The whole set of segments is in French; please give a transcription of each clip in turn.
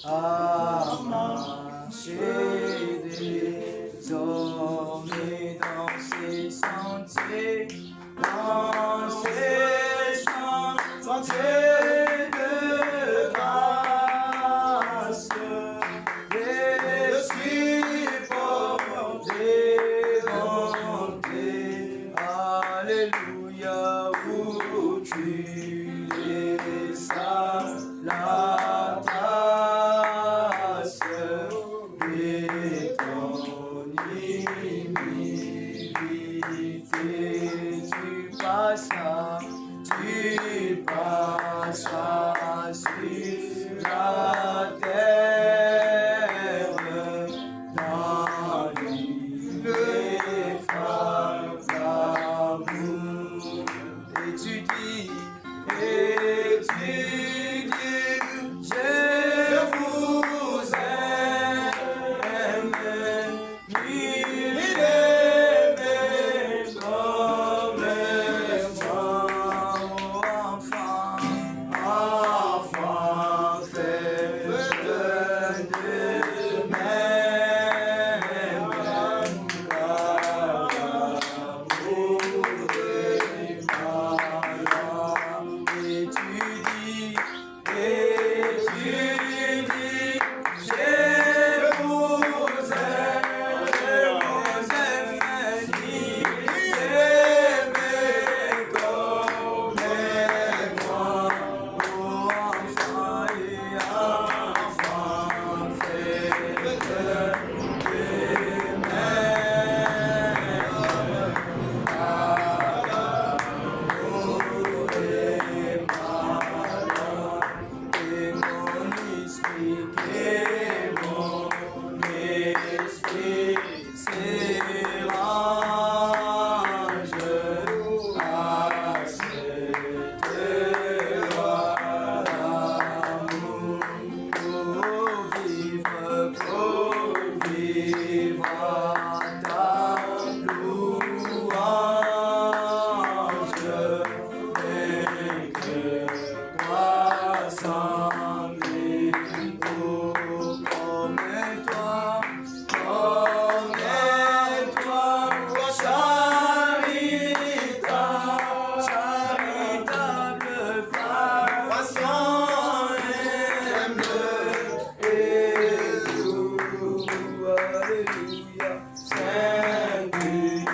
à marcher désormais dans ces sentiers, de grâce, les supporter, monter, alléluia, où tu laissas la trace et ton humilité, tu passeras sur la terre, dans l'île des phares d'amour. Et tu dis, je vous aime, mille aimés comme moi, enfant, faites de même, l'amour est malin. Et tu dis, je vous aime, ni aimé comme moi, enfant et enfant, faites de et mon esprit s'érange à cette loi d'amour pour vivre ta louange et que croissant comme toi, charitable, patient, humble et doux, alléluia, singulier,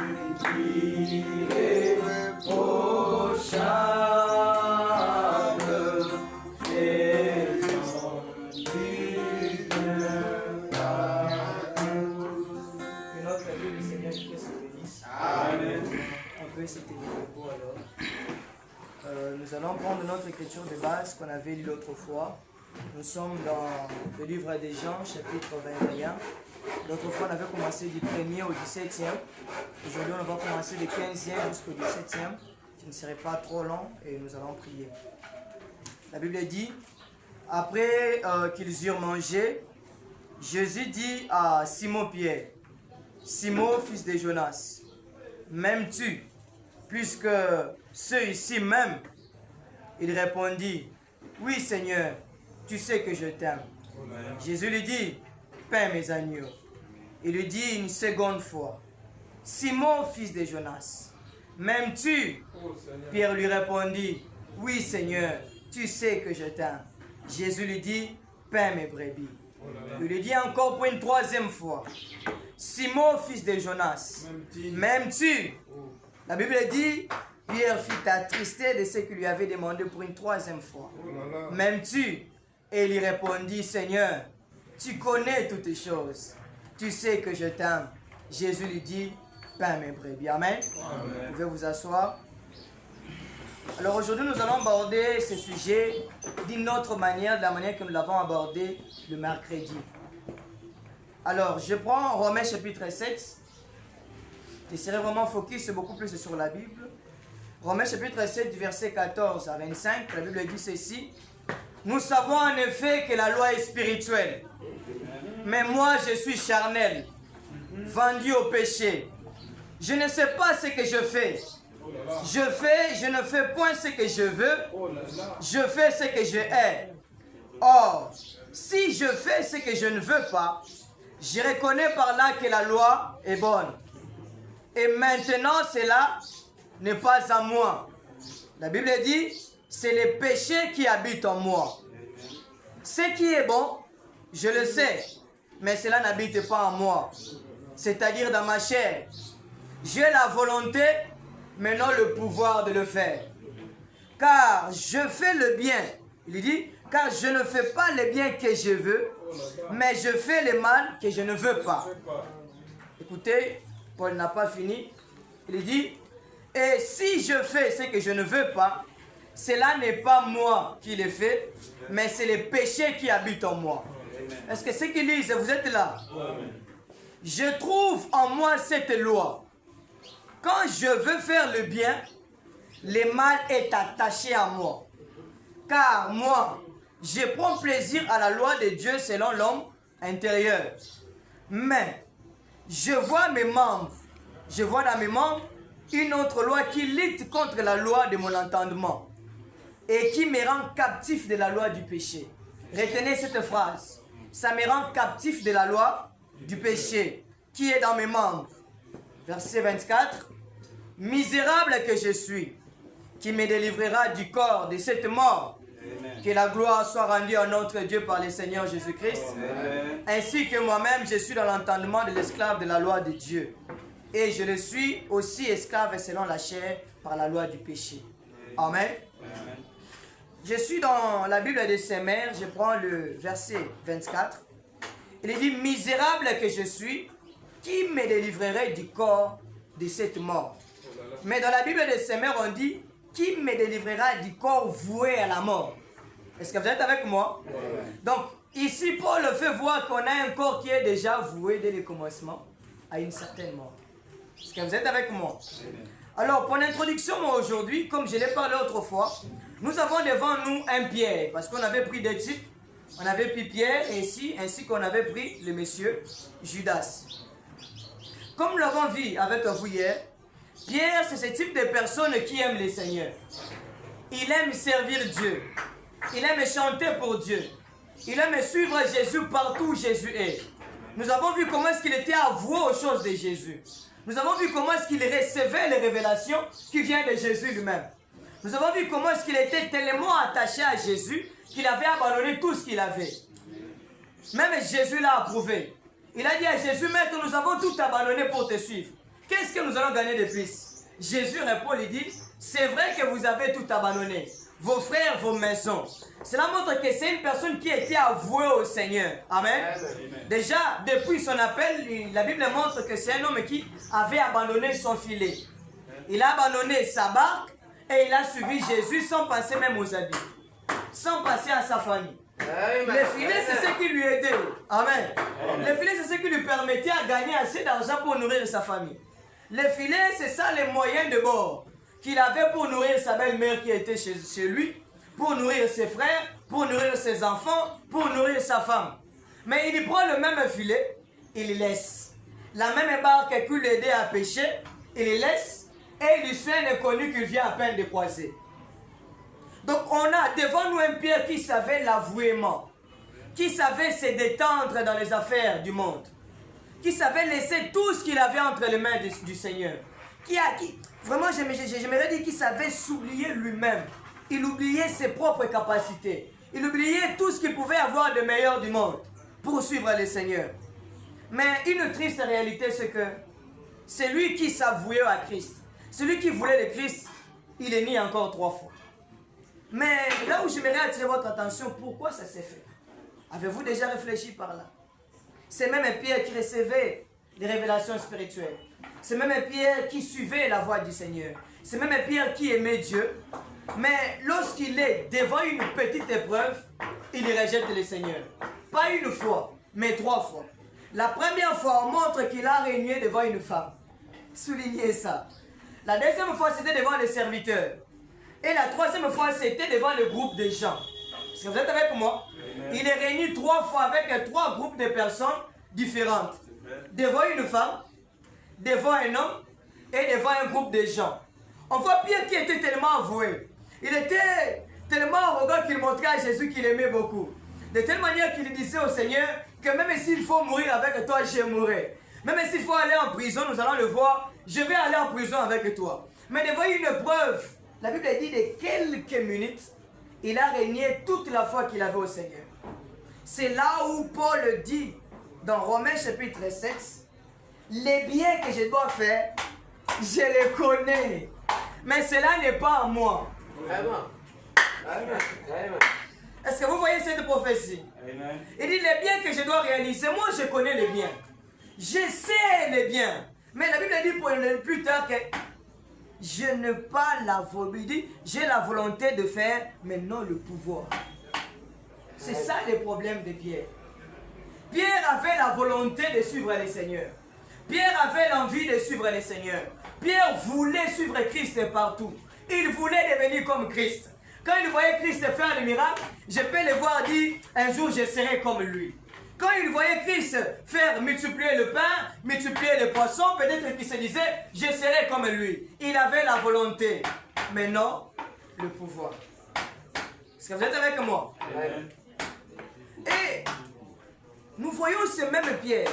irréprochable, faisant du bien à tous. Que notre Dieu, le Seigneur, se bénisse. Amen. On peut se tenir debout alors. Nous allons prendre notre écriture de base qu'on avait lue l'autre fois. Nous sommes dans le livre des Jean, chapitre 21. L'autre fois, on avait commencé du 1er au 17e. Aujourd'hui, on va commencer du 15e jusqu'au 17e. Ce ne serait pas trop long et nous allons prier. La Bible dit, après qu'ils eurent mangé, Jésus dit à Simon-Pierre, Simon, fils de Jonas, m'aimes-tu, puisque ceux ici même? Il répondit, oui Seigneur, tu sais que je t'aime. Jésus lui dit, paie mes agneaux. Il lui dit une seconde fois, Simon, fils de Jonas, m'aimes-tu? Pierre lui répondit, oui Seigneur, tu sais que je t'aime. Jésus lui dit, paie mes brebis. Il lui dit encore pour une troisième fois, Simon, fils de Jonas, m'aimes-tu? La Bible dit, Pierre fut attristé de ce qu'il lui avait demandé pour une troisième fois. M'aimes-tu? Et il répondit, Seigneur, tu connais toutes choses. Tu sais que je t'aime. Jésus lui dit, paie mes brebis. Amen. Vous pouvez vous asseoir. Alors aujourd'hui, nous allons aborder ce sujet d'une autre manière, de la manière que nous l'avons abordé le mercredi. Alors, je prends Romains chapitre 7. Je serai vraiment focus beaucoup plus sur la Bible. Romains chapitre 7, du verset 14 à 25, la Bible dit ceci. Nous savons en effet que la loi est spirituelle. Mais moi, je suis charnel, vendu au péché. Je ne sais pas ce que je fais. Je ne fais point ce que je veux. Je fais ce que je hais. Or, si je fais ce que je ne veux pas, je reconnais par là que la loi est bonne. Et maintenant, cela n'est pas à moi. La Bible dit, c'est le péché qui habite en moi. Ce qui est bon, je le sais, mais cela n'habite pas en moi, c'est-à-dire dans ma chair. J'ai la volonté, mais non le pouvoir de le faire. Car je fais le bien, il dit, car je ne fais pas le bien que je veux, mais je fais le mal que je ne veux pas. Écoutez, Paul n'a pas fini. Il dit, et si je fais ce que je ne veux pas, cela n'est pas moi qui le fais, mais c'est le péché qui habite en moi. Est-ce que ceux qui lisent, vous êtes là? Je trouve en moi cette loi. Quand je veux faire le bien, le mal est attaché à moi. Car moi, je prends plaisir à la loi de Dieu selon l'homme intérieur. Mais je vois dans mes membres une autre loi qui lutte contre la loi de mon entendement et qui me rend captif de la loi du péché. Retenez cette phrase. Ça me rend captif de la loi du péché qui est dans mes membres. Verset 24. Misérable que je suis, qui me délivrera du corps de cette mort. Amen. Que la gloire soit rendue à notre Dieu par le Seigneur Jésus-Christ. Ainsi que moi-même, je suis dans l'entendement de l'esclave de la loi de Dieu. Et je le suis aussi esclave selon la chair par la loi du péché. Amen. Amen. Je suis dans la Bible de Saint-Mère, je prends le verset 24. Il dit, misérable que je suis, qui me délivrerait du corps de cette mort? Mais dans la Bible de Saint-Mère, on dit, qui me délivrera du corps voué à la mort? Est-ce que vous êtes avec moi? Donc, ici, Paul fait voir qu'on a un corps qui est déjà voué dès le commencement à une certaine mort. Est-ce que vous êtes avec moi? Alors, pour l'introduction, moi aujourd'hui, comme je l'ai parlé autrefois, nous avons devant nous un Pierre, parce qu'on avait pris des types. On avait pris Pierre ainsi qu'on avait pris le monsieur Judas. Comme nous l'avons vu avec vous hier, Pierre, c'est ce type de personne qui aime le Seigneur. Il aime servir Dieu. Il aime chanter pour Dieu. Il aime suivre Jésus partout où Jésus est. Nous avons vu comment est-ce qu'il était avoué aux choses de Jésus. Nous avons vu comment est-ce qu'il recevait les révélations qui viennent de Jésus lui-même. Nous avons vu comment est-ce qu'il était tellement attaché à Jésus qu'il avait abandonné tout ce qu'il avait. Même Jésus l'a approuvé. Il a dit à Jésus, maître, nous avons tout abandonné pour te suivre. Qu'est-ce que nous allons gagner de plus? Jésus répond, il dit, c'est vrai que vous avez tout abandonné. Vos frères, vos maisons. Cela montre que c'est une personne qui était avouée au Seigneur. Amen. Déjà, depuis son appel, la Bible montre que c'est un homme qui avait abandonné son filet. Il a abandonné sa barque et il a suivi Jésus sans penser même aux habits. Sans penser à sa famille. Le filet, c'est ce qui lui aidait. Amen. Le filet, c'est ce qui lui permettait de gagner assez d'argent pour nourrir sa famille. Le filet, c'est ça les moyens de bord qu'il avait pour nourrir sa belle-mère qui était chez lui, pour nourrir ses frères, pour nourrir ses enfants, pour nourrir sa femme. Mais il prend le même filet, il laisse. La même barque qui peut l'aider à pêcher, il laisse et il lui fait un inconnu qu'il vient à peine de croiser. Donc on a devant nous un Pierre qui savait l'avouement, qui savait se détendre dans les affaires du monde, qui savait laisser tout ce qu'il avait entre les mains du Seigneur. Vraiment, j'aimerais dire qu'il savait s'oublier lui-même. Il oubliait ses propres capacités. Il oubliait tout ce qu'il pouvait avoir de meilleur du monde pour suivre le Seigneur. Mais une triste réalité, c'est que c'est lui qui s'avouait à Christ. Celui qui voulait le Christ, il est né encore 3 fois. Mais là où j'aimerais attirer votre attention, pourquoi ça s'est fait? Avez-vous déjà réfléchi par là? C'est même un Pierre qui recevait les révélations spirituelles. C'est même un Pierre qui suivait la voix du Seigneur. C'est même un Pierre qui aimait Dieu. Mais lorsqu'il est devant une petite épreuve, il rejette le Seigneur. Pas une fois, mais 3 fois. La première fois, on montre qu'il a régné devant une femme. Soulignez ça. La deuxième fois, c'était devant les serviteurs. Et la troisième fois, c'était devant le groupe de gens. Est-ce que vous êtes avec moi? Amen. Il est réuni 3 fois avec 3 groupes de personnes différentes. Devant une femme, devant un homme et devant un groupe de gens. On voit Pierre qui était tellement avoué. Il était tellement arrogant qu'il montrait à Jésus qu'il aimait beaucoup. De telle manière qu'il disait au Seigneur que même s'il faut mourir avec toi, je mourrai. Même s'il faut aller en prison, nous allons le voir, je vais aller en prison avec toi. Mais devant une preuve, la Bible dit de quelques minutes, il a régné toute la foi qu'il avait au Seigneur. C'est là où Paul dit, dans Romains chapitre 7, les biens que je dois faire, je les connais. Mais cela n'est pas à moi. Est-ce que vous voyez cette prophétie? Amen. Il dit les biens que je dois réaliser, moi je connais les biens. Je sais les biens. Mais la Bible dit pour plus tard que je n'ai pas la volonté, j'ai la volonté de faire, mais non le pouvoir. C'est ça le problème de Pierre. Pierre avait la volonté de suivre le Seigneur. Pierre avait l'envie de suivre le Seigneur. Pierre voulait suivre Christ partout. Il voulait devenir comme Christ. Quand il voyait Christ faire des miracles, je peux le voir dire, un jour je serai comme lui. Quand il voyait Christ faire multiplier le pain, multiplier les poissons, peut-être qu'il se disait, je serai comme lui. Il avait la volonté, mais non le pouvoir. Est-ce que vous êtes avec moi? Amen. Et nous voyons ce même Pierre,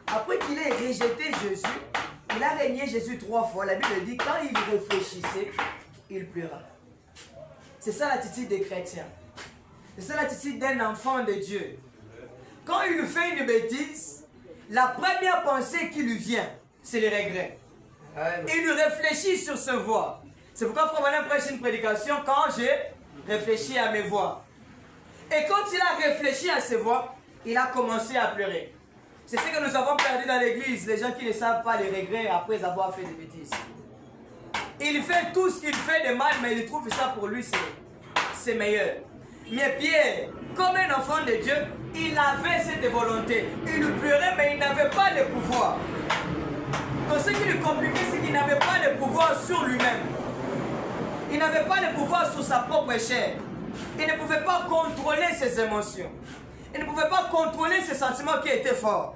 après qu'il ait rejeté Jésus, il a régné Jésus 3 fois. La Bible dit, quand il réfléchissait, il pleura. C'est ça l'attitude des chrétiens. C'est ça l'attitude d'un enfant de Dieu. Quand il fait une bêtise, la première pensée qui lui vient, c'est le regret. Il réfléchit sur ses voies. C'est pourquoi Frère Branham prêche une prédication quand j'ai réfléchi à mes voies. Et quand il a réfléchi à ses voies, il a commencé à pleurer. C'est ce que nous avons perdu dans l'église, les gens qui ne savent pas les regrets après avoir fait des bêtises. Il fait tout ce qu'il fait de mal, mais il trouve ça pour lui, c'est meilleur. Mais Pierre, comme un enfant de Dieu, il avait cette volonté. Il pleurait, mais il n'avait pas de pouvoir. Donc ce qui lui compliquait, c'est qu'il n'avait pas de pouvoir sur lui-même. Il n'avait pas de pouvoir sur sa propre chair. Il ne pouvait pas contrôler ses émotions. Il ne pouvait pas contrôler ses sentiments qui étaient forts.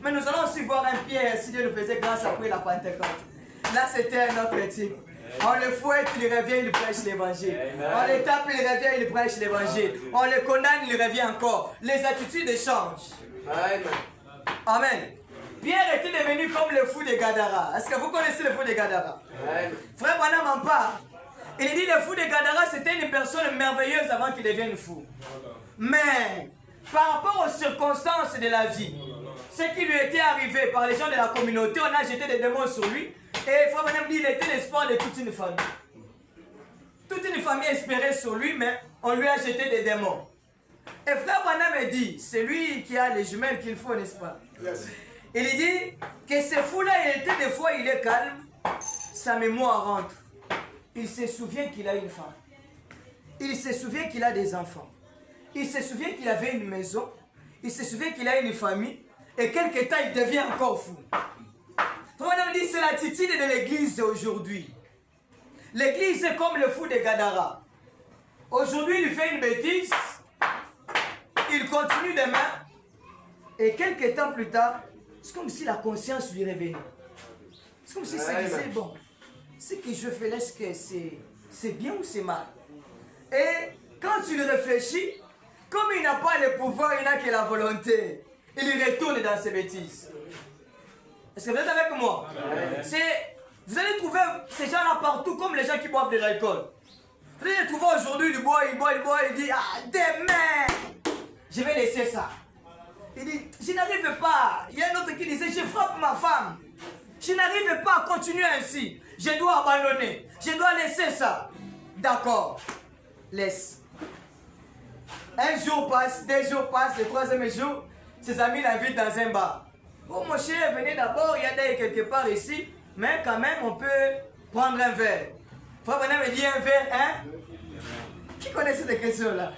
Mais nous allons aussi voir un Pierre, si Dieu nous faisait grâce après la Pentecôte. Là, c'était un autre type. On le fouette, il revient, il prêche l'évangile. On le tape, il revient, il prêche l'évangile. On le condamne, il revient encore. Les attitudes changent. Amen. Amen. Pierre était devenu comme le fou de Gadara. Est-ce que vous connaissez le fou de Gadara? Amen. Frère Branham en parle. Il dit le fou de Gadara, c'était une personne merveilleuse avant qu'il devienne fou. Mais, par rapport aux circonstances de la vie, ce qui lui était arrivé par les gens de la communauté, on a jeté des démons sur lui. Et Frère Branham dit qu'il était l'espoir de toute une famille. Toute une famille espérait sur lui, mais on lui a jeté des démons. Et Frère Branham dit, c'est lui qui a les jumelles qu'il faut, n'est-ce pas? Yes. Il dit que ce fou-là, il était des fois, il est calme, sa mémoire rentre. Il se souvient qu'il a une femme. Il se souvient qu'il a des enfants. Il se souvient qu'il avait une maison. Il se souvient qu'il a une famille. Et quelque temps, il devient encore fou. On dit c'est l'attitude de l'église aujourd'hui. L'église est comme le fou de Gadara. Aujourd'hui, il fait une bêtise. Il continue demain. Et quelques temps plus tard, c'est comme si la conscience lui revenait. C'est comme si ça disait, bon, ce que je fais là, est-ce que c'est bien ou c'est mal? Et quand il réfléchit, comme il n'a pas le pouvoir, il n'a que la volonté, il retourne dans ses bêtises. Est-ce que vous êtes avec moi? Vous allez trouver ces gens-là partout, comme les gens qui boivent de l'alcool. Vous allez les trouver aujourd'hui, il boit, il dit, ah, demain, je vais laisser ça. Il dit, je n'arrive pas. Il y a un autre qui disait, je frappe ma femme. Je n'arrive pas à continuer ainsi. Je dois abandonner. Je dois laisser ça. D'accord. Laisse. Un jour passe, 2 jours passent, le 3e jour, ses amis l'invitent dans un bar. Oh mon cher, venez d'abord, il y a d'ailleurs quelque part ici, mais quand même on peut prendre un verre. Frère Branham me dit un verre, hein? Qui connaît cette question-là?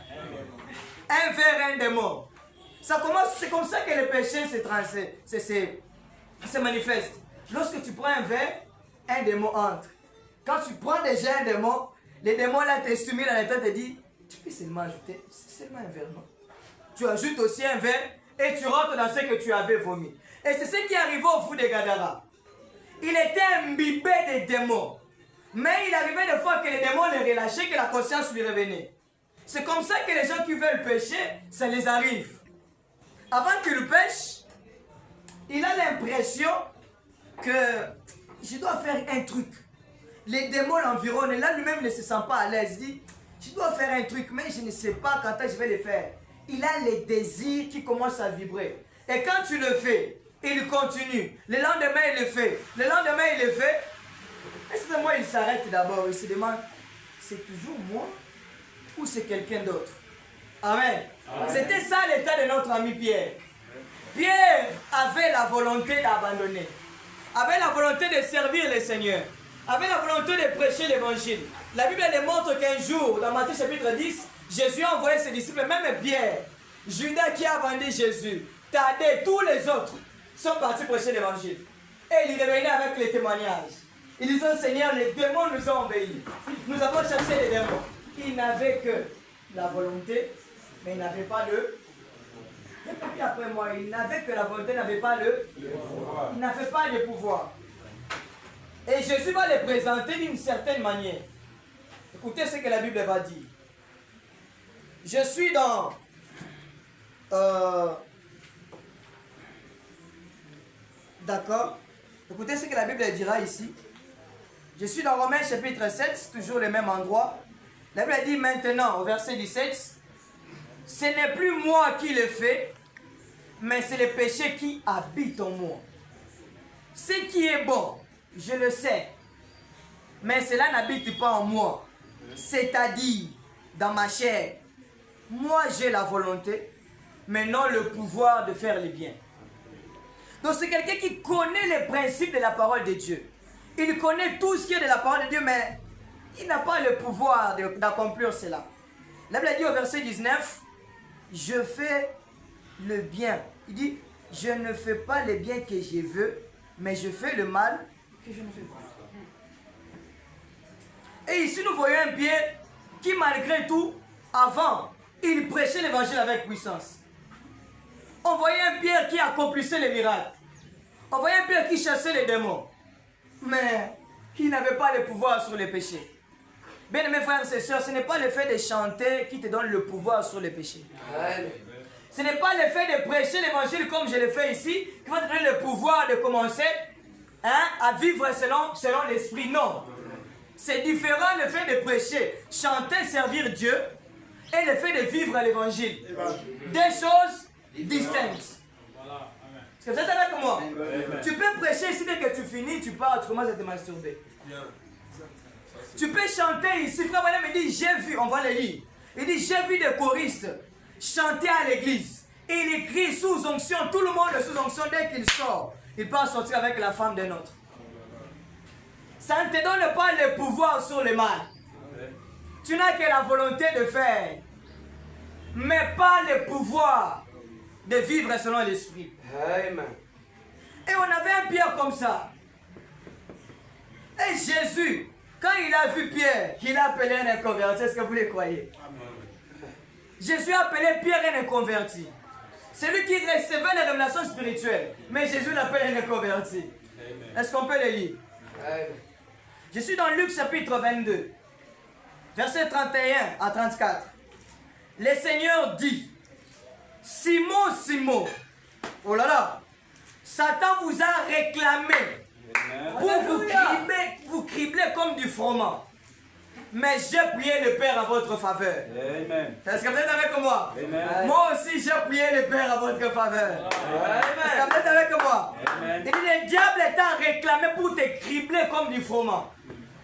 Un verre, un démon. Ça commence, c'est comme ça que le péché se manifeste. Lorsque tu prends un verre, un démon entre. Quand tu prends déjà un démon, les démons là te stimulent dans la tête et disent, tu peux seulement ajouter, c'est seulement un verre, non? Tu ajoutes aussi un verre et tu rentres dans ce que tu avais vomi. Et c'est ce qui est arrivé au fou de Gadara. Il était imbibé des démons. Mais il arrivait des fois que les démons les relâchaient, que la conscience lui revenait. C'est comme ça que les gens qui veulent pécher, ça les arrive. Avant qu'ils pêchent, il a l'impression que je dois faire un truc. Les démons l'environnent et là lui-même ne se sent pas à l'aise. Il dit, je dois faire un truc, mais je ne sais pas quand je vais le faire. Il a les désirs qui commencent à vibrer. Et quand tu le fais, il continue. Le lendemain, il le fait. Le lendemain, il le fait. Et c'est moi, il s'arrête d'abord. Il se demande, c'est toujours moi ou c'est quelqu'un d'autre? Amen. C'était ça l'état de notre ami Pierre. Pierre avait la volonté d'abandonner. Avait la volonté de servir le Seigneur. Avait la volonté de prêcher l'évangile. La Bible démontre qu'un jour, dans Matthieu chapitre 10, Jésus a envoyé ses disciples, même Pierre, Judas qui a vendu Jésus, Thaddée, tous les autres sont partis prêcher l'évangile. Et ils revenaient avec les témoignages. Ils disaient, Seigneur, les démons nous ont obéis. Nous avons chassé les démons. Ils n'avaient que la volonté, mais ils n'avaient pas le... Répétez après moi, ils n'avaient que la volonté, ils n'avaient pas le... Ils n'avaient pas le pouvoir. Et Jésus va les présenter d'une certaine manière. Écoutez ce que la Bible va dire. Je suis dans... D'accord. Écoutez ce que la Bible dira ici. Je suis dans Romains chapitre 7, toujours le même endroit. La Bible dit maintenant, au verset 17, ce n'est plus moi qui le fais, mais c'est le péché qui habite en moi. Ce qui est bon, je le sais, mais cela n'habite pas en moi. C'est-à-dire, dans ma chair, moi j'ai la volonté, mais non le pouvoir de faire le bien. Donc c'est quelqu'un qui connaît les principes de la parole de Dieu. Il connaît tout ce qui est de la parole de Dieu, mais il n'a pas le pouvoir d'accomplir cela. La Bible dit au verset 19, je fais le bien. Il dit, je ne fais pas le bien que je veux, mais je fais le mal que je ne fais pas. Et ici nous voyons un Pierre qui malgré tout, avant, il prêchait l'évangile avec puissance. On voyait un Pierre qui accomplissait les miracles. On voyait un Pierre qui chassait les démons. Mais qui n'avait pas le pouvoir sur les péchés. Bien aimés frères et sœurs, ce n'est pas le fait de chanter qui te donne le pouvoir sur les péchés. Ce n'est pas le fait de prêcher l'évangile comme je le fais ici qui va te donner le pouvoir de commencer à vivre selon l'esprit. Non. C'est différent le fait de prêcher, chanter, servir Dieu et le fait de vivre l'évangile. Des choses distinctes. Est-ce que vous êtes avec moi? Tu peux prêcher ici, dès que tu finis, tu pars, tu commences à te masturber. Tu peux chanter ici, frère Madame, il dit, j'ai vu, on va le lire. Il dit, j'ai vu des choristes chanter à l'église. Et il écrit sous onction, tout le monde est sous onction dès qu'il sort. Il peut sortir avec la femme d'un autre. Ça ne te donne pas le pouvoir sur le mal. Tu n'as que la volonté de faire, mais pas le pouvoir de vivre selon l'esprit. Amen. Et on avait un Pierre comme ça. Et Jésus, quand il a vu Pierre, qu'il a appelé un inconverti, est-ce que vous le croyez? Jésus a appelé Pierre un inconverti. Celui qui recevait les révélations spirituelles. Mais Jésus l'appelle un inconverti. Est-ce qu'on peut le lire? Amen. Je suis dans Luc chapitre 22, versets 31 à 34. Le Seigneur dit, Simon, Simon, oh là là, Satan vous a réclamé pour vous cribler comme du froment. Mais j'ai prié le Père à votre faveur. Amen. Est-ce que vous êtes avec moi? Amen. Moi aussi j'ai prié le Père à votre faveur. Amen. Est-ce que vous êtes avec moi? Amen. Il dit, le diable t'a réclamé pour te cribler comme du froment.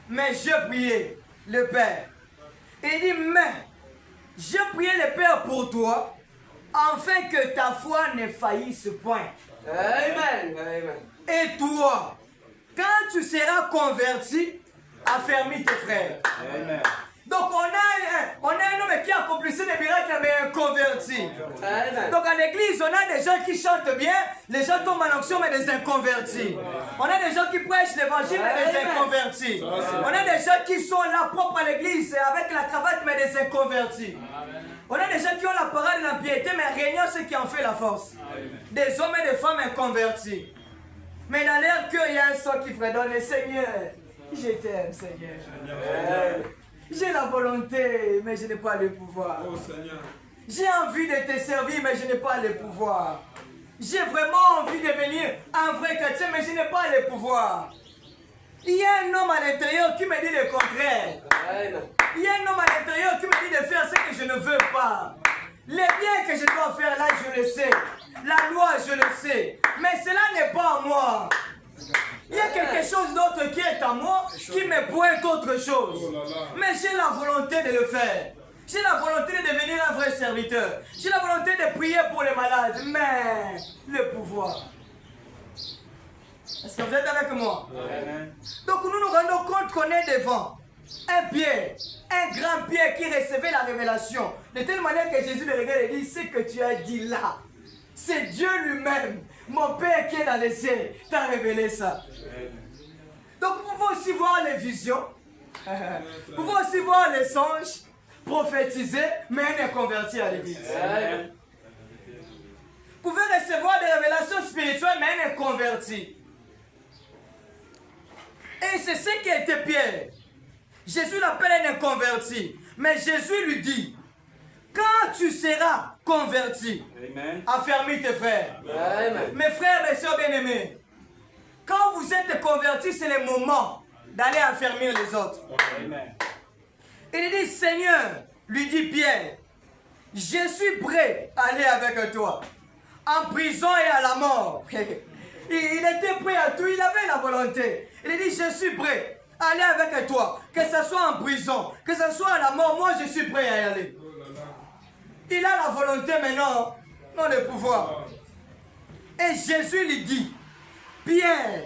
Mais j'ai prié le Père. Il dit, mais j'ai prié le Père pour toi, afin que ta foi ne faillisse point. Amen. Amen. Et toi, quand tu seras converti, affermis tes frères. Amen. Donc on a un homme qui a accomplissé des miracles mais un converti. Amen. Donc à l'église, on a des gens qui chantent bien, les gens tombent en onction mais des inconvertis. On a des gens qui prêchent l'évangile mais des inconvertis. On a des gens qui sont là propres à l'église avec la cravate mais des inconvertis. On a des gens qui ont la parole de l'impiété mais régnant ceux qui en fait la force. Des hommes et des femmes inconvertis. Mais dans leur cœur, il y a un son qui fredonne, Seigneur, je t'aime, Seigneur. J'ai la volonté, mais je n'ai pas le pouvoir. Oh Seigneur. J'ai envie de te servir, mais je n'ai pas le pouvoir. J'ai vraiment envie de devenir un vrai chrétien, mais je n'ai pas le pouvoir. Il y a un homme à l'intérieur qui me dit le contraire. Il y a un homme à l'intérieur qui me dit de faire ce que je ne veux pas. Les biens que je dois faire là, je le sais. La loi, je le sais. Mais cela n'est pas à moi. Il y a quelque chose d'autre qui est à moi, qui me pointe autre chose. Mais j'ai la volonté de le faire. J'ai la volonté de devenir un vrai serviteur. J'ai la volonté de prier pour les malades. Mais le pouvoir. Est-ce que vous êtes avec moi? Amen. Donc nous nous rendons compte qu'on est devant un Pierre, un grand Pierre qui recevait la révélation. De telle manière que Jésus le regarde et dit, ce que tu as dit là, c'est Dieu lui-même, mon Père qui est dans les cieux, t'a révélé ça. Donc vous pouvez aussi voir les visions, vous pouvez aussi voir les songes, prophétiser, mais un est converti à l'église. Vous pouvez recevoir des révélations spirituelles, mais un est converti. Et c'est ce qui a été Pierre. Jésus l'appelle un inconverti. Mais Jésus lui dit, quand tu seras converti, affermis tes frères. Amen. Mes frères, mes soeurs bien-aimés, quand vous êtes convertis, c'est le moment d'aller affermir les autres. Amen. Il dit, Seigneur, lui dit Pierre, je suis prêt à aller avec toi, en prison et à la mort. Il était prêt à tout, il avait la volonté. Il dit, je suis prêt à aller avec toi, que ce soit en prison, que ce soit à la mort, moi je suis prêt à y aller. Il a la volonté maintenant, non le pouvoir. Et Jésus lui dit, Pierre,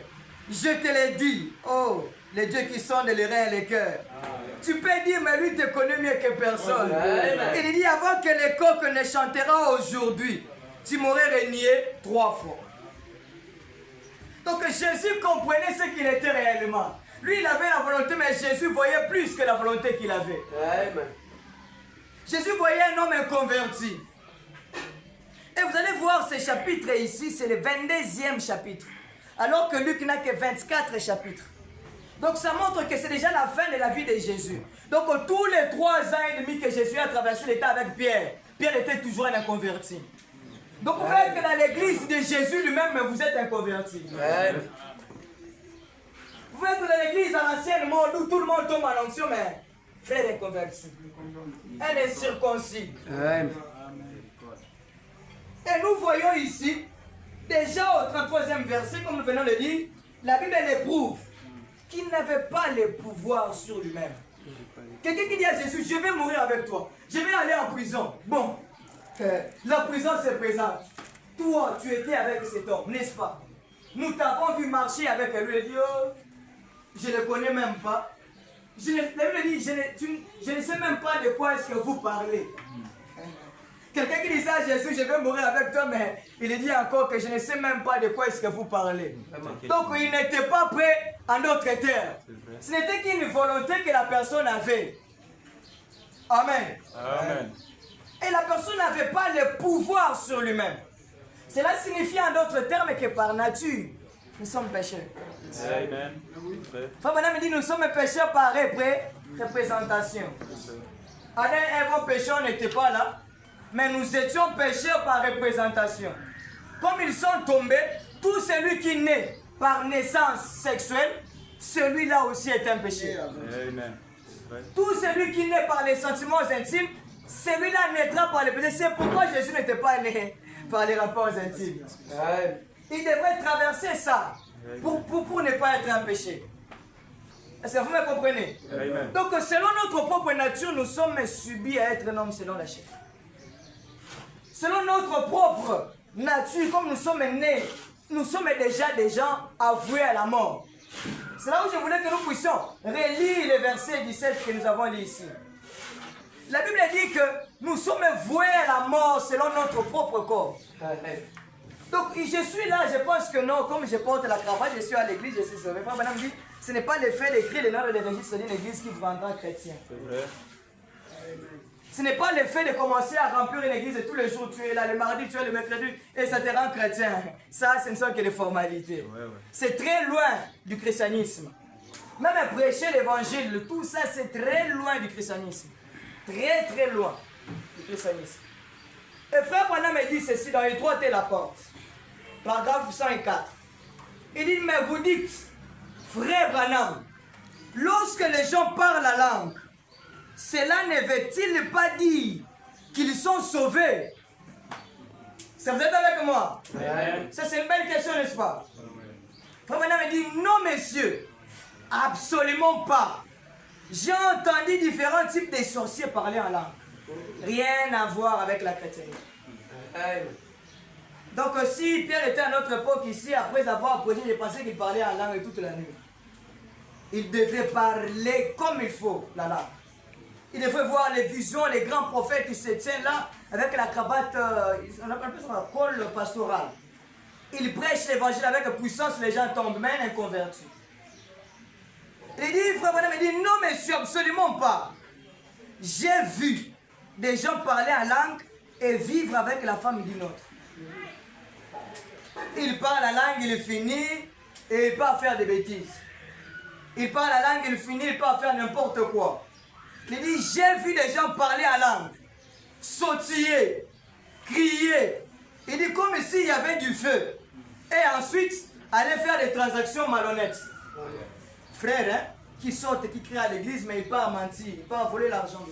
je te l'ai dit, oh, les dieux qui sondent les reins et les cœurs. Tu peux dire, mais lui te connaît mieux que personne. Il dit, avant que les coqs ne chantera aujourd'hui, tu m'aurais renié 3 fois. Donc Jésus comprenait ce qu'il était réellement. Lui, il avait la volonté, mais Jésus voyait plus que la volonté qu'il avait. Amen. Jésus voyait un homme inconverti. Et vous allez voir ce chapitre ici, c'est le 22e chapitre. Alors que Luc n'a que 24 chapitres. Donc ça montre que c'est déjà la fin de la vie de Jésus. Donc tous les 3 ans et demi que Jésus a traversé l'état avec Pierre, Pierre était toujours un inconverti. Donc vous voyez que dans l'église de Jésus lui-même, vous êtes inconverti. Vous voyez que dans l'église dans l'ancien monde où tout le monde tombe en onction, mais frère inconverti. Elle est circoncis. Et nous voyons ici, déjà au 33e verset, comme nous venons de le dire, la Bible l'éprouve qu'il n'avait pas le pouvoir sur lui-même. Quelqu'un qui dit à Jésus, je vais mourir avec toi, je vais aller en prison. Bon, la prison se présente. Toi, tu étais avec cet homme, n'est-ce pas? Nous t'avons vu marcher avec lui. Il dit, oh, je ne le connais même pas. La Bible dit, je ne sais même pas de quoi est-ce que vous parlez. Quelqu'un qui disait à Jésus, je vais mourir avec toi, mais il dit encore que je ne sais même pas de quoi est-ce que vous parlez. Donc il n'était pas prêt à notre terre. Ce n'était qu'une volonté que la personne avait. Amen. Amen. Et la personne n'avait pas le pouvoir sur lui-même. Cela signifie en d'autres termes que par nature, nous sommes pécheurs. Amen. Frère Madame dit, nous sommes pécheurs par représentation. Adam et Ève pécheurs n'étaient pas là, mais nous étions pécheurs par représentation. Comme ils sont tombés, tout celui qui naît par naissance sexuelle, celui-là aussi est un pécheur. Amen. Tout celui qui naît par les sentiments intimes, celui-là naîtra par les péchés. C'est pourquoi Jésus n'était pas né par les rapports intimes. Il devrait traverser ça pour ne pas être un péché. Est-ce que vous me comprenez? Amen. Donc selon notre propre nature, nous sommes subis à être un homme selon la chair. Selon notre propre nature, comme nous sommes nés, nous sommes déjà des gens avoués à la mort. C'est là où je voulais que nous puissions relire le verset 17 que nous avons lu ici. La Bible dit que nous sommes voués à la mort selon notre propre corps. Donc je suis là, je pense que non, comme je porte la cravate, je suis à l'église, je suis sauvé. Frère Madame dit, ce n'est pas le fait d'écrire le nom de registre d'une église qui vous rendra chrétien. C'est vrai. Ce n'est pas le fait de commencer à remplir une église et tous les jours tu es là, le mardi tu es le mercredi et ça te rend chrétien. Ça, ce ne sont que des formalités. Ouais. C'est très loin du christianisme. Même prêcher l'évangile, tout ça c'est très loin du christianisme. Très très loin du christianisme. Et frère Branham me dit ceci dans les 3 T la porte. Paragraphe 104. Il dit, mais vous dites, frère Branham, lorsque les gens parlent la langue, cela ne veut-il pas dire qu'ils sont sauvés? Ça vous êtes avec moi? Ça c'est une belle question, n'est-ce pas? Frère Branham me dit, non messieurs, absolument pas. J'ai entendu différents types de sorciers parler en langue. Rien à voir avec la chrétienté. Donc si Pierre était à notre époque ici, après avoir prêché, j'ai pensé qu'il parlait en langue toute la nuit. Il devait parler comme il faut la langue. Il devait voir les visions, les grands prophètes qui se tiennent là, avec la cravate, on appelle ça la col pastorale. Il prêche l'évangile avec puissance, les gens tombent, même inconvertis. Il dit, frère Branham, il dit, non monsieur, absolument pas. J'ai vu des gens parler en langue et vivre avec la femme d'une autre. Il parle la langue, il finit et il part faire des bêtises. Il parle la langue, il finit, il part faire n'importe quoi. Il dit, j'ai vu des gens parler en langue, sautiller, crier. Il dit, comme s'il y avait du feu. Et ensuite, aller faire des transactions malhonnêtes. Frère, hein, qui sortent, qui crient à l'église, mais il part mentir, il part voler l'argent.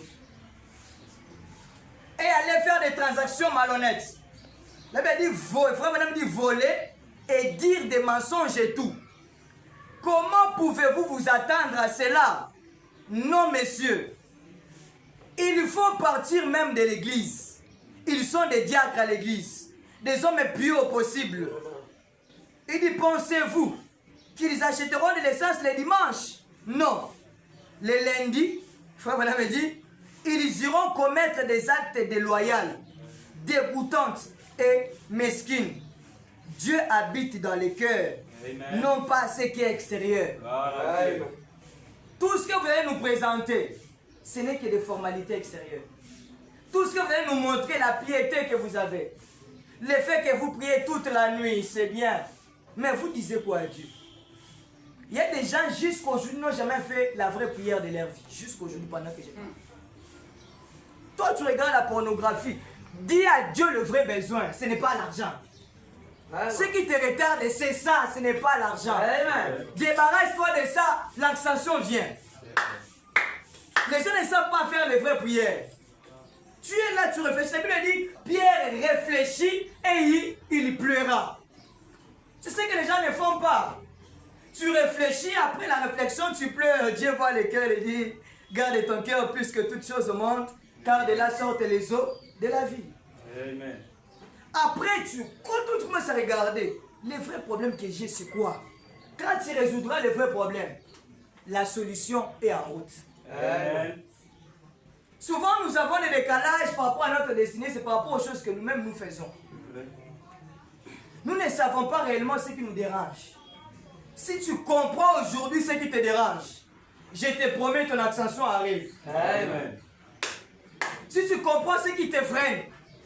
Et aller faire des transactions malhonnêtes. Là, il dit, frère Branham dit voler et dire des mensonges et tout. Comment pouvez-vous vous attendre à cela? Non, messieurs. Il faut partir même de l'église. Ils sont des diacres à l'église. Des hommes pieux au possible. Il dit, pensez-vous qu'ils achèteront de l'essence les dimanches? Non. Les lundis, frère Branham me dit, ils iront commettre des actes déloyaux, dégoûtants et mesquines. Dieu habite dans les cœurs, non pas ce qui est extérieur. Amen. Tout ce que vous allez nous présenter, ce n'est que des formalités extérieures. Tout ce que vous allez nous montrer, la piété que vous avez, le fait que vous priez toute la nuit, c'est bien. Mais vous disiez quoi à Dieu? Il y a des gens jusqu'aujourd'hui n'ont jamais fait la vraie prière de leur vie. Jusqu'aujourd'hui, pendant que j'ai parlé. Toi, tu regardes la pornographie. Dis à Dieu le vrai besoin. Ce n'est pas l'argent. Ce qui te retarde, c'est ça. Ce n'est pas l'argent. Débarrasse-toi de ça. L'ascension vient. Les gens ne savent pas faire les vraies prières. Tu es là, tu réfléchis. La Bible dit, Pierre réfléchit et il pleura. C'est ce que les gens ne font pas. Tu réfléchis, après la réflexion, tu pleures. Dieu voit le cœur et dit, garde ton cœur plus que toute chose au monde, car de là sortent les eaux de la vie. Amen. Après, quand tu commences à regarder, les vrais problèmes que j'ai, c'est quoi? Quand tu résoudras les vrais problèmes, la solution est en route. Amen. Souvent, nous avons des décalages par rapport à notre destinée, c'est par rapport aux choses que nous-mêmes nous faisons. Nous ne savons pas réellement ce qui nous dérange. Si tu comprends aujourd'hui ce qui te dérange, je te promets ton ascension arrive. Amen. Si tu comprends ce qui te freine,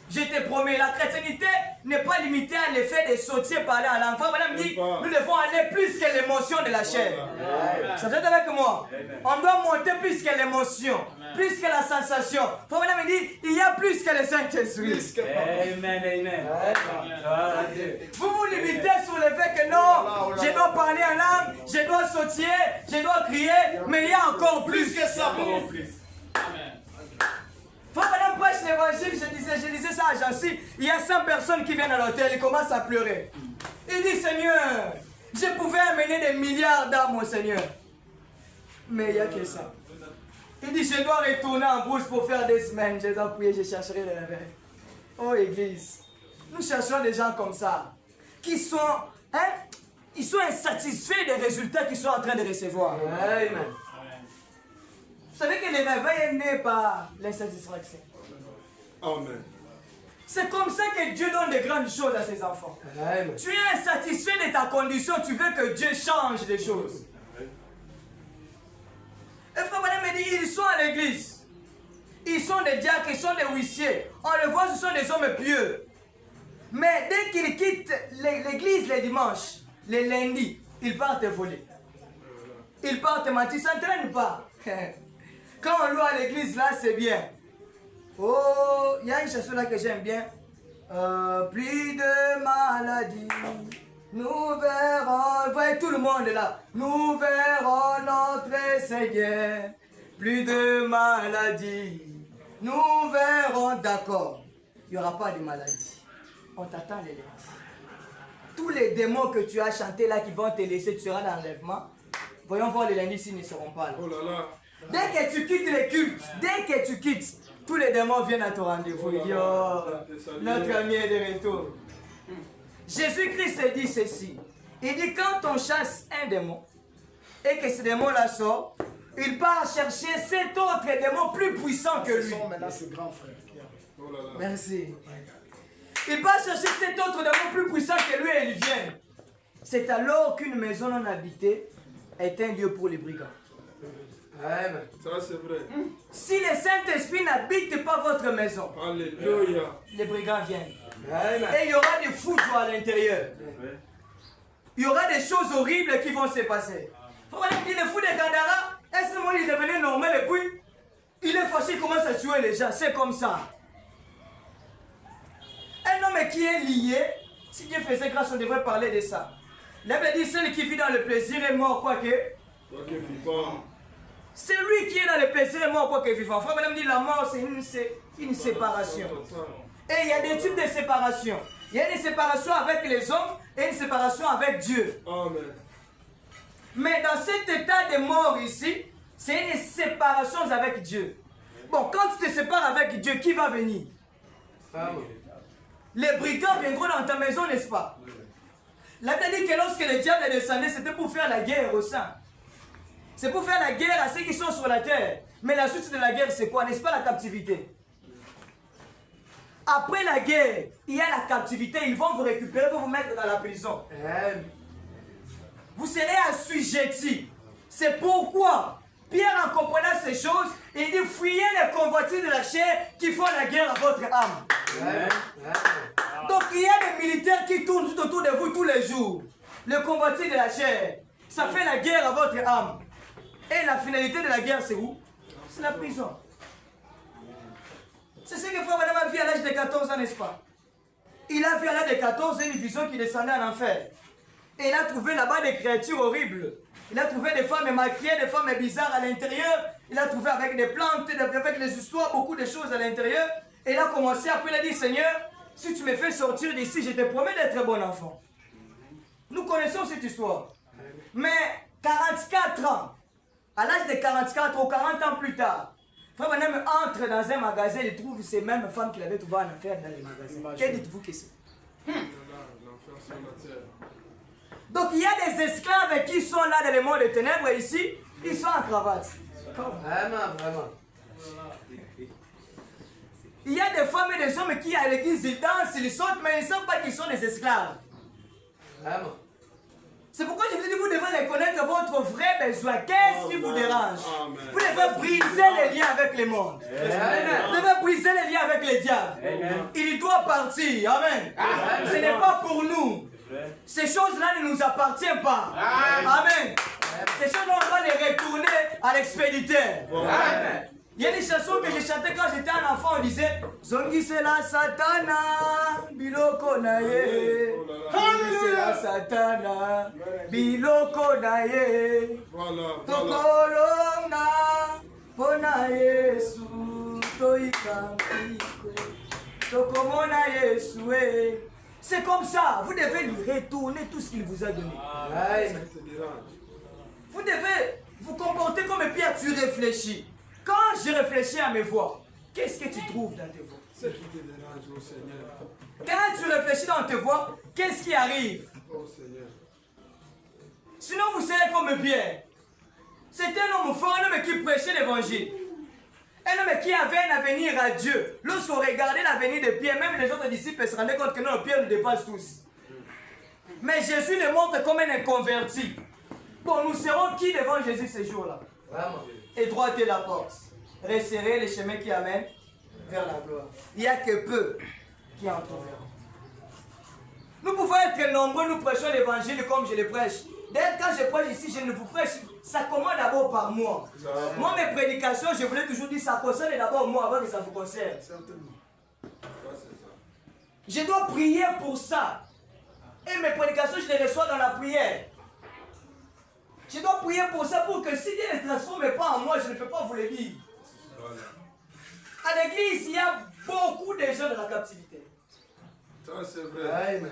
je te promets, la chrétienté n'est pas limitée à l'effet des sautiers parler à l'enfant. Madame dit, nous devons aller plus que l'émotion de la chair. Ça fait avec moi. Amen. On doit monter plus que l'émotion, plus que la sensation. Madame dit, il y a plus que le Saint-Esprit. Amen, amen. Vous vous limitez sur le fait que non, je dois parler en langue, je dois sautiller, je dois crier, mais il y a encore plus que ça. Amen. Frère Madame prêche l'évangile, je disais ça à Jancy, il y a 100 personnes qui viennent à l'hôtel, ils commencent à pleurer. Il dit, Seigneur, je pouvais amener des milliards d'âmes au Seigneur. Mais il n'y a que ça. Il dit, je dois retourner en brousse pour faire des semaines, je dois prier, je chercherai le réveil. Oh Église, nous cherchons des gens comme ça, qui sont, ils sont insatisfaits des résultats qu'ils sont en train de recevoir. Amen. Vous savez que le réveil est né par l'insatisfaction. Amen. C'est comme ça que Dieu donne de grandes choses à ses enfants. Amen. Tu es insatisfait de ta condition, tu veux que Dieu change les choses. Et frère Madame me dit, ils sont à l'église. Ils sont des diacres, ils sont des huissiers. On le voit, ce sont des hommes pieux. Mais dès qu'ils quittent l'église les dimanches, les lundis, ils partent voler. Il part te mentir, ça ne traîne pas. Quand on loue à l'église, là, c'est bien. Oh, il y a une chanson là que j'aime bien. Plus de maladies, nous verrons. Vous voyez tout le monde là. Nous verrons notre Seigneur. Plus de maladies, nous verrons. D'accord, il n'y aura pas de maladie. On t'attend les lundis. Tous les démons que tu as chantés là qui vont te laisser, tu seras dans l'enlèvement. Voyons voir les lundis s'ils ne seront pas là. Oh là là. Dès que tu quittes les cultes, dès que tu quittes, tous les démons viennent à ton rendez-vous. Il dit, oh, notre ami est de retour. Jésus-Christ dit ceci. Il dit, quand on chasse un démon, et que ce démon-là sort, il part chercher 7 autres démons plus puissants que lui. Maintenant, ce grand frère qui arrive. Oh là là. Merci. Il part chercher 7 autres démons plus puissants que lui et ils viennent. C'est alors qu'une maison non habitée est un lieu pour les brigands. Amen. Ça c'est vrai. Si le Saint-Esprit n'habite pas votre maison, Alléluia. les brigands viennent. Amen. Et il y aura des foudres à l'intérieur. Il y aura des choses horribles qui vont se passer. Faut pas dire le fou de Gandara, est-ce que il est devenu normal et puis il est fâché, il commence à tuer les gens. C'est comme ça. Un homme qui est lié, si Dieu faisait grâce, on devrait parler de ça. La Bible dit celui qui vit dans le plaisir est mort, quoique. vivant. C'est lui qui est dans le plaisir est mort, quoique vivant. Frère Madame dit la mort, c'est une séparation. Et il y a des types de séparation. Il y a une séparation avec les hommes et une séparation avec Dieu. Amen. Mais dans cet état de mort ici, c'est une séparation avec Dieu. Bon, quand tu te sépares avec Dieu, qui va venir? Amen. Les brigands viendront dans ta maison, n'est-ce pas? La Bible dit que lorsque le diable est descendu, c'était pour faire la guerre aux saints. C'est pour faire la guerre à ceux qui sont sur la terre. Mais la suite de la guerre, c'est quoi? N'est-ce pas la captivité? Après la guerre, il y a la captivité. Ils vont vous récupérer pour vous mettre dans la prison. Vous serez assujettis. C'est pourquoi Pierre, en comprenant ces choses, il dit fuyez les convoitises de la chair qui font la guerre à votre âme. Donc il y a des militaires qui tournent tout autour de vous tous les jours. Le convoitise de la chair, ça fait la guerre à votre âme. Et la finalité de la guerre, c'est où? C'est la prison. C'est ce que Frère Madame a vu à l'âge de 14 ans, n'est-ce pas? Il a vu à l'âge de 14 ans une vision qui descendait en enfer. Et il a trouvé là-bas des créatures horribles. Il a trouvé des femmes maquillées, des femmes bizarres à l'intérieur. Il a trouvé avec des plantes, avec des histoires, beaucoup de choses à l'intérieur. Et il a commencé, après il a dit, Seigneur, si tu me fais sortir d'ici, je te promets d'être un bon enfant. Nous connaissons cette histoire. Mais 44 ans, à l'âge de 44 ou 40 ans plus tard, Frère Madame entre dans un magasin et trouve ces mêmes femmes qu'il avait trouvées en affaire dans les magasins. Que dites-vous que c'est? Donc il y a des esclaves qui sont là dans le monde des ténèbres ici, ils sont en cravate. Vraiment, vraiment. Il y a des femmes et des hommes qui à l'église, ils dansent, ils sautent, mais ils ne savent pas qu'ils sont des esclaves. Vraiment. C'est pourquoi je vous dis, vous devez reconnaître votre vrai besoin. Qu'est-ce qui vous dérange? Vous devez briser les liens avec le monde. Vous devez briser les liens avec le diable. Il doit partir. Amen. Ce n'est pas pour nous. Ces choses-là ne nous appartiennent pas. Amen. Ces choses-là, on va les retourner à l'expéditeur. Il y a des chansons que j'ai chantées quand j'étais un enfant, on disait Zongi c'est la satana, biloko naye. Zongi c'est la satana, biloko naye. Tokolonga, pona Yesu, toikampiko, tokomona Yesu. C'est comme ça, vous devez lui retourner tout ce qu'il vous a donné. Vous devez vous comporter comme Pierre, tu réfléchis. Quand je réfléchis à mes voix, qu'est-ce que tu trouves dans tes voix? Ce qui te dérange, oh Seigneur. Quand tu réfléchis dans tes voix, qu'est-ce qui arrive? Oh Seigneur. Sinon, vous serez comme Pierre. C'était un homme fort, un homme qui prêchait l'évangile. Un homme qui avait un avenir à Dieu. Lorsqu'on regardait l'avenir de Pierre, même les autres disciples se rendaient compte que non, Pierre nous dépasse tous. Mais Jésus le montre comme un inconverti. Bon, nous serons qui devant Jésus ces jours-là? Vraiment. Étroitez la porte. Resserrez les chemins qui amènent vers la gloire. Il n'y a que peu qui en trouveront. Nous pouvons être nombreux, nous prêchons l'évangile comme je le prêche. D'ailleurs, quand je prêche ici, je ne vous prêche. Ça commence d'abord par moi. Moi, mes prédications, je voulais toujours dire, ça concerne d'abord moi avant que ça vous concerne. Certainement. Je dois prier pour ça. Et mes prédications, je les reçois dans la prière. Je dois prier pour ça, pour que si Dieu ne transforme pas en moi, je ne peux pas vous le dire. À l'église, il y a beaucoup de gens dans la captivité. Ça, c'est vrai. Amen.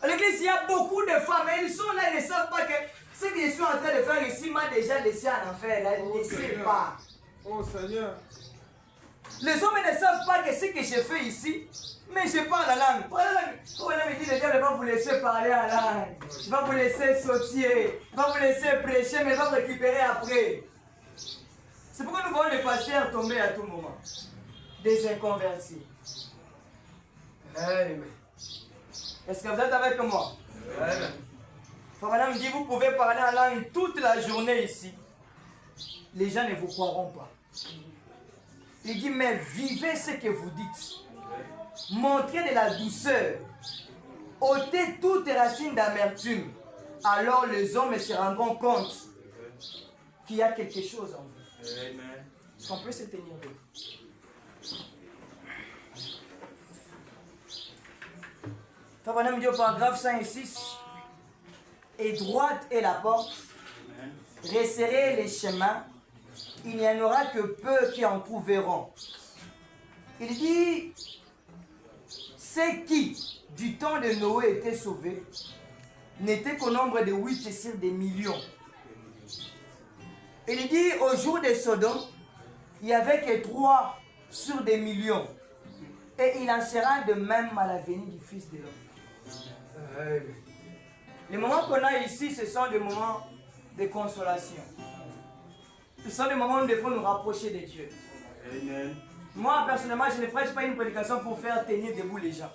À l'église, il y a beaucoup de femmes, et ils sont là, ils ne savent pas que ce que je suis en train de faire ici m'a déjà laissé en enfer. Là, ils ne savent pas. Oh Seigneur. Les hommes ne savent pas que ce que je fais ici, mais je parle la langue. Quand on me dit, le diable va vous laisser parler en langue. Il va vous laisser sortir. Il va vous laisser prêcher, mais il va vous récupérer après. C'est pourquoi nous voyons les pasteurs tomber à tout moment. Des inconvertis. Amen. Est-ce que vous êtes avec moi? Amen. Madame dit, vous pouvez parler en langue toute la journée ici. Les gens ne vous croiront pas. Il dit, mais vivez ce que vous dites. Montrez de la douceur. ôtez toute racine d'amertume. Alors les hommes se rendront compte qu'il y a quelque chose en vous. Amen. Est-ce qu'on peut se tenir debout? Tabanam dit au paragraphe 106. Et droite est la porte, resserrez les chemins, il n'y en aura que peu qui en trouveront. Il dit, ceux qui, du temps de Noé, étaient sauvés, n'étaient qu'au nombre de 8 sur des millions. Il dit, au jour de Sodome, il n'y avait que 3 sur des millions. Et il en sera de même à la venue du Fils de l'homme. Les moments qu'on a ici, ce sont des moments de consolation. Ce sont des moments où nous devons nous rapprocher de Dieu. Amen. Moi, personnellement, je ne prêche pas une prédication pour faire tenir debout les gens.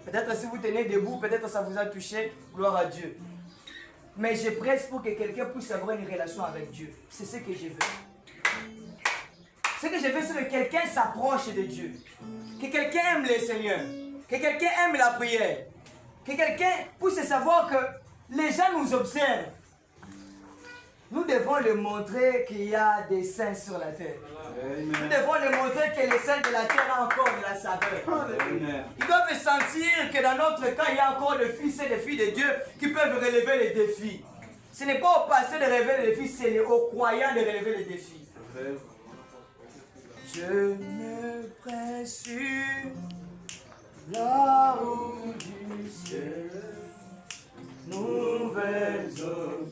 Peut-être si vous tenez debout, peut-être ça vous a touché, gloire à Dieu. Mais je prêche pour que quelqu'un puisse avoir une relation avec Dieu. C'est ce que je veux. Ce que je veux, c'est que quelqu'un s'approche de Dieu. Que quelqu'un aime le Seigneur. Que quelqu'un aime la prière. Que quelqu'un puisse savoir que les gens nous observent. Nous devons leur montrer qu'il y a des saints sur la terre. Amen. Nous devons leur montrer que les saints de la terre ont encore de la saveur. Amen. Ils doivent sentir que dans notre cas, il y a encore des fils et des filles de Dieu qui peuvent relever les défis. Ce n'est pas au passé de relever les défis, c'est aux croyants de relever les défis. Je me pressure là-haut du ciel, nouvelles autres.